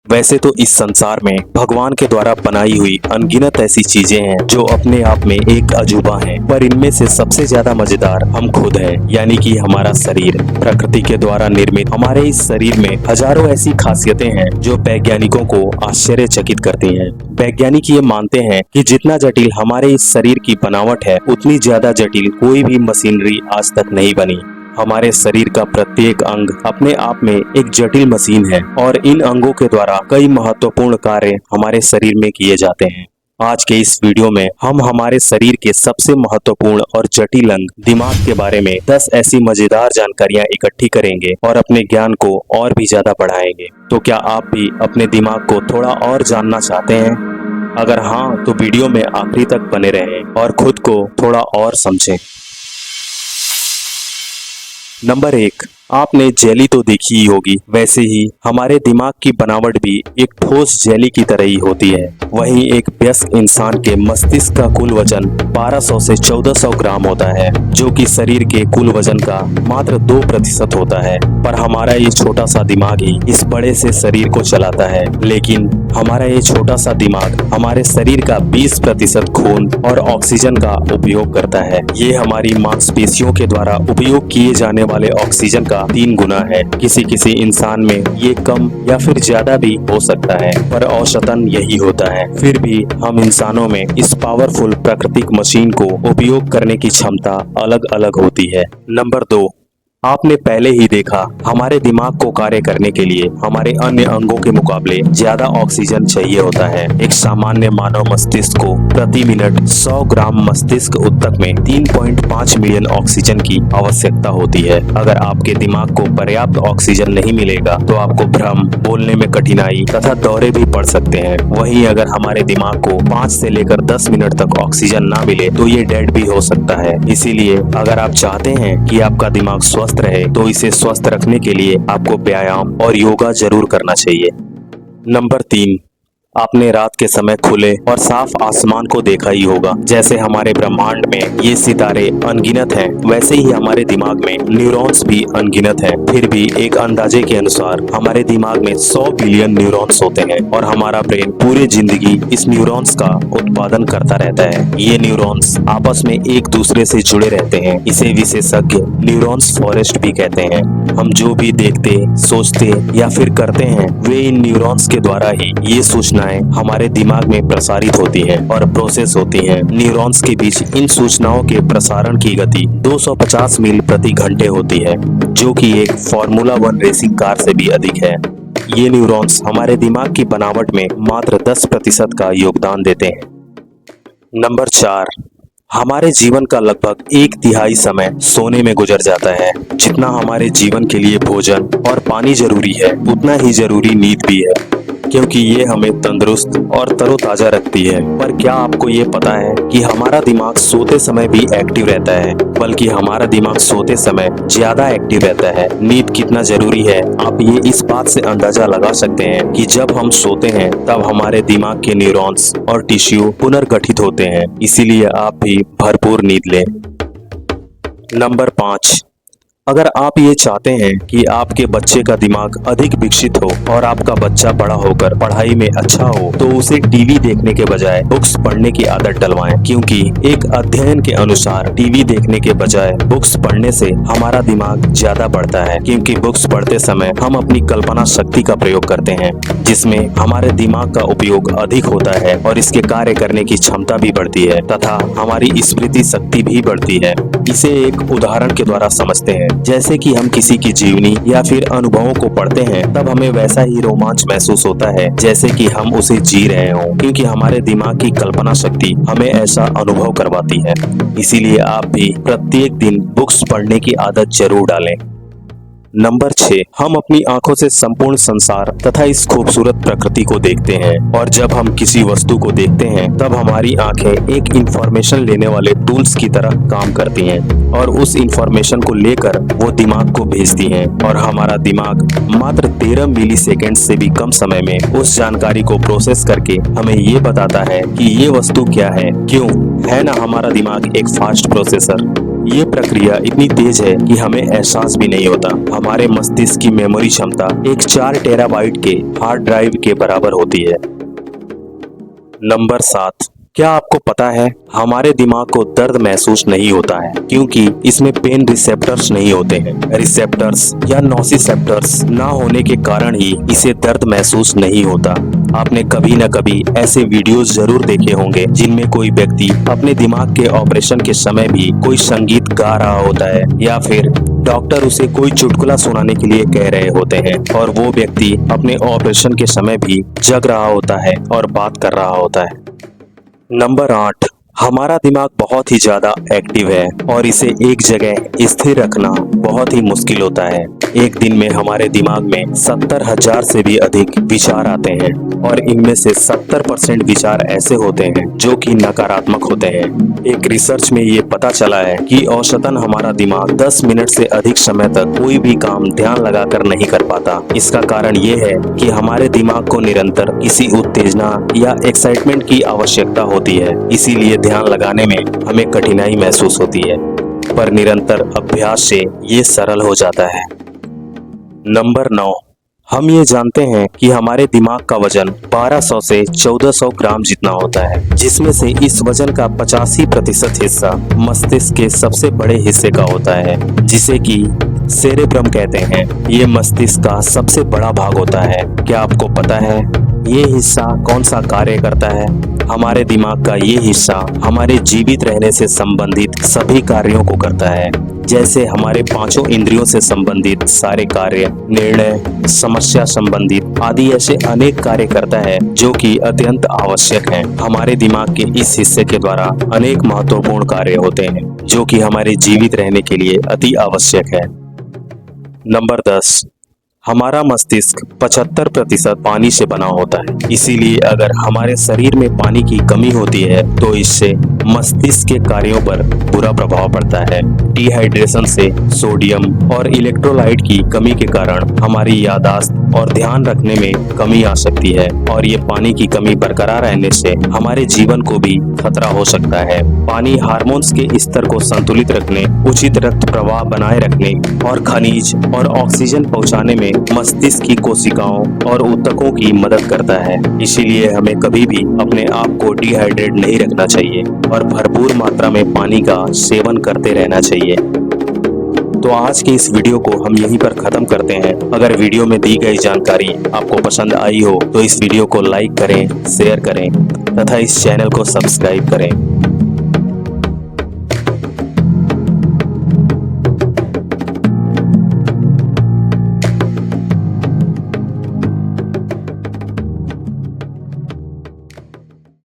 वैसे तो इस संसार में भगवान के द्वारा बनाई हुई अनगिनत ऐसी चीजें हैं जो अपने आप में एक अजूबा हैं, पर इनमें से सबसे ज्यादा मजेदार हम खुद हैं, यानी कि हमारा शरीर। प्रकृति के द्वारा निर्मित हमारे इस शरीर में हजारों ऐसी खासियतें हैं जो वैज्ञानिकों को आश्चर्यचकित करती हैं। वैज्ञानिक ये मानते हैं कि जितना जटिल हमारे इस शरीर की बनावट है, उतनी ज्यादा जटिल कोई भी मशीनरी आज तक नहीं बनी। हमारे शरीर का प्रत्येक अंग अपने आप में एक जटिल मशीन है और इन अंगों के द्वारा कई महत्वपूर्ण कार्य हमारे शरीर में किए जाते हैं। आज के इस वीडियो में हम हमारे शरीर के सबसे महत्वपूर्ण और जटिल अंग दिमाग के बारे में 10 ऐसी मजेदार जानकारियां इकट्ठी करेंगे और अपने ज्ञान को और भी ज्यादा बढ़ाएंगे। तो क्या आप भी अपने दिमाग को थोड़ा और जानना चाहते हैं? अगर हाँ, तो वीडियो में आखिरी तक बने रहें और खुद को थोड़ा और समझें। नंबर 1, आपने जेली तो देखी ही होगी, वैसे ही हमारे दिमाग की बनावट भी एक ठोस जेली की तरह ही होती है। वहीं एक वयस्क इंसान के मस्तिष्क का कुल वजन 1200 से 1400 ग्राम होता है, जो कि शरीर के कुल वजन का मात्र 2% होता है। पर हमारा ये छोटा सा दिमाग ही इस बड़े से शरीर को चलाता है। लेकिन हमारा ये छोटा सा दिमाग हमारे शरीर का 20% खून और ऑक्सीजन का उपयोग करता है। ये हमारी मांसपेशियों के द्वारा उपयोग किए जाने वाले ऑक्सीजन का 3 गुना है। किसी किसी इंसान में ये कम या फिर ज्यादा भी हो सकता है, पर औसतन यही होता है। फिर भी हम इंसानों में इस पावरफुल प्राकृतिक मशीन को उपयोग करने की क्षमता अलग अलग होती है। नंबर 2, आपने पहले ही देखा, हमारे दिमाग को कार्य करने के लिए हमारे अन्य अंगों के मुकाबले ज्यादा ऑक्सीजन चाहिए होता है। एक सामान्य मानव मस्तिष्क को प्रति मिनट 100 ग्राम मस्तिष्क ऊतक में 3.5 मिलियन ऑक्सीजन की आवश्यकता होती है। अगर आपके दिमाग को पर्याप्त ऑक्सीजन नहीं मिलेगा तो आपको भ्रम, बोलने में कठिनाई तथा दौरे भी पड़ सकते हैं। वहीं अगर हमारे दिमाग को 5 से लेकर 10 मिनट तक ऑक्सीजन ना मिले तो ये डेड भी हो सकता है। इसीलिए अगर आप चाहते हैं कि आपका दिमाग स्वस्थ रहे, तो इसे स्वस्थ रखने के लिए आपको व्यायाम और योगा जरूर करना चाहिए। नंबर 3, आपने रात के समय खुले और साफ आसमान को देखा ही होगा। जैसे हमारे ब्रह्मांड में ये सितारे अनगिनत हैं, वैसे ही हमारे दिमाग में न्यूरॉन्स भी अनगिनत हैं। फिर भी एक अंदाजे के अनुसार हमारे दिमाग में 100 बिलियन न्यूरॉन्स होते हैं और हमारा ब्रेन पूरी जिंदगी इस न्यूरॉन्स का उत्पादन करता रहता है। ये न्यूरॉन्स आपस में एक दूसरे से जुड़े रहते हैं। इसे विशेषज्ञ न्यूरॉन्स फॉरेस्ट भी कहते हैं। हम जो भी देखते, सोचते या फिर करते हैं, वे इन न्यूरॉन्स के द्वारा ही ये सूचनाएं हमारे दिमाग में प्रसारित होती हैं और प्रोसेस होती हैं। न्यूरॉन्स के बीच इन सूचनाओं के प्रसारण की गति 250 मील प्रति घंटे होती है, जो कि एक फॉर्मूला 1 रेसिंग कार से भी अधिक है। ये न्यूरॉन्स हमारे दिमाग की बनावट में मात्र 10% का योगदान देते हैं। नंबर 4, हमारे जीवन का लगभग 1/3 समय सोने में गुजर जाता है। जितना हमारे जीवन के लिए भोजन और पानी जरूरी है, उतना ही जरूरी नींद भी है, क्योंकि ये हमें तंदुरुस्त और तरोताजा रखती है। पर क्या आपको ये पता है कि हमारा दिमाग सोते समय भी एक्टिव रहता है, बल्कि हमारा दिमाग सोते समय ज्यादा एक्टिव रहता है। नींद कितना जरूरी है, आप ये इस बात से अंदाजा लगा सकते हैं कि जब हम सोते हैं तब हमारे दिमाग के न्यूरॉन्स और टिश्यू पुनर्गठित होते हैं। इसीलिए आप भी भरपूर नींद लें। नंबर 5, अगर आप ये चाहते हैं कि आपके बच्चे का दिमाग अधिक विकसित हो और आपका बच्चा बड़ा होकर पढ़ाई में अच्छा हो, तो उसे टीवी देखने के बजाय बुक्स पढ़ने की आदत डलवाएं। क्योंकि एक अध्ययन के अनुसार टीवी देखने के बजाय बुक्स पढ़ने से हमारा दिमाग ज्यादा बढ़ता है। क्योंकि बुक्स पढ़ते समय हम अपनी कल्पना शक्ति का प्रयोग करते हैं, जिसमें हमारे दिमाग का उपयोग अधिक होता है और इसके कार्य करने की क्षमता भी बढ़ती है तथा हमारी स्मृति शक्ति भी बढ़ती है। इसे एक उदाहरण के द्वारा समझते हैं। जैसे कि हम किसी की जीवनी या फिर अनुभवों को पढ़ते हैं, तब हमें वैसा ही रोमांच महसूस होता है जैसे कि हम उसे जी रहे हों, क्योंकि हमारे दिमाग की कल्पना शक्ति हमें ऐसा अनुभव करवाती है। इसीलिए आप भी प्रत्येक दिन बुक्स पढ़ने की आदत जरूर डालें। नंबर 6, हम अपनी आंखों से संपूर्ण संसार तथा इस खूबसूरत प्रकृति को देखते हैं, और जब हम किसी वस्तु को देखते हैं तब हमारी आंखें एक इंफॉर्मेशन लेने वाले टूल्स की तरह काम करती हैं और उस इंफॉर्मेशन को लेकर वो दिमाग को भेजती हैं, और हमारा दिमाग मात्र 13 मिली सेकेंड से भी कम समय में उस जानकारी को प्रोसेस करके हमें ये बताता है कि ये वस्तु क्या है। क्यों है ना हमारा दिमाग एक फास्ट प्रोसेसर। ये प्रक्रिया इतनी तेज है कि हमें एहसास भी नहीं होता। हमारे मस्तिष्क की मेमोरी क्षमता एक 4 टेराबाइट के हार्ड ड्राइव के बराबर होती है। नंबर 7, क्या आपको पता है हमारे दिमाग को दर्द महसूस नहीं होता है क्योंकि इसमें पेन रिसेप्टर्स नहीं होते हैं। रिसेप्टर्स या नोसिसेप्टर्स ना होने के कारण ही इसे दर्द महसूस नहीं होता। आपने कभी न कभी ऐसे वीडियोस जरूर देखे होंगे जिनमें कोई व्यक्ति अपने दिमाग के ऑपरेशन के समय भी कोई संगीत गा रहा होता है या फिर डॉक्टर उसे कोई चुटकुला सुनाने के लिए कह रहे होते हैं और वो व्यक्ति अपने ऑपरेशन के समय भी जग रहा होता है और बात कर रहा होता है। नंबर 8, हमारा दिमाग बहुत ही ज्यादा एक्टिव है और इसे एक जगह स्थिर रखना बहुत ही मुश्किल होता है। एक दिन में हमारे दिमाग में 70,000 से भी अधिक विचार आते हैं और इनमें से 70% विचार ऐसे होते हैं जो कि नकारात्मक होते हैं। एक रिसर्च में ये पता चला है कि औसतन हमारा दिमाग 10 मिनट से अधिक समय तक कोई भी काम ध्यान लगाकर नहीं कर पाता। इसका कारण ये है कि हमारे दिमाग को निरंतर किसी उत्तेजना या एक्साइटमेंट की आवश्यकता होती है, इसीलिए ध्यान लगाने में हमें कठिनाई महसूस होती है, पर निरंतर अभ्यास से ये सरल हो जाता है। नंबर 9, हम ये जानते हैं कि हमारे दिमाग का वजन 1200 से 1400 ग्राम जितना होता है, जिसमें से इस वजन का 85% हिस्सा मस्तिष्क के सबसे बड़े हिस्से का होता है, जिसे कि सेरेब्रम कहते हैं। ये मस्तिष्क का सबसे बड़ा भाग होता है। क्या आपको पता है ये हिस्सा कौन सा कार्य करता है? हमारे दिमाग का ये हिस्सा हमारे जीवित रहने से संबंधित सभी कार्यों को करता है, जैसे हमारे 5 इंद्रियों से संबंधित सारे कार्य, निर्णय, समस्या संबंधित आदि ऐसे अनेक कार्य करता है जो कि अत्यंत आवश्यक हैं। हमारे दिमाग के इस हिस्से के द्वारा अनेक महत्वपूर्ण कार्य होते हैं जो कि हमारे जीवित रहने के लिए अति आवश्यक है। नंबर 10, हमारा मस्तिष्क 75% पानी से बना होता है, इसीलिए अगर हमारे शरीर में पानी की कमी होती है तो इससे मस्तिष्क के कार्यों पर बुरा प्रभाव पड़ता है। डिहाइड्रेशन से सोडियम और इलेक्ट्रोलाइट की कमी के कारण हमारी याददाश्त और ध्यान रखने में कमी आ सकती है और ये पानी की कमी बरकरार रहने से हमारे जीवन को भी खतरा हो सकता है। पानी हार्मोन्स के स्तर को संतुलित रखने, उचित रक्त प्रवाह बनाए रखने और खनिज और ऑक्सीजन पहुंचाने में मस्तिष्क की कोशिकाओं और ऊतकों की मदद करता है। इसीलिए हमें कभी भी अपने आप को डिहाइड्रेट नहीं रखना चाहिए और भरपूर मात्रा में पानी का सेवन करते रहना चाहिए। तो आज की इस वीडियो को हम यहीं पर खत्म करते हैं। अगर वीडियो में दी गई जानकारी आपको पसंद आई हो तो इस वीडियो को लाइक करें, शेयर करें तथा इस चैनल को सब्सक्राइब करें।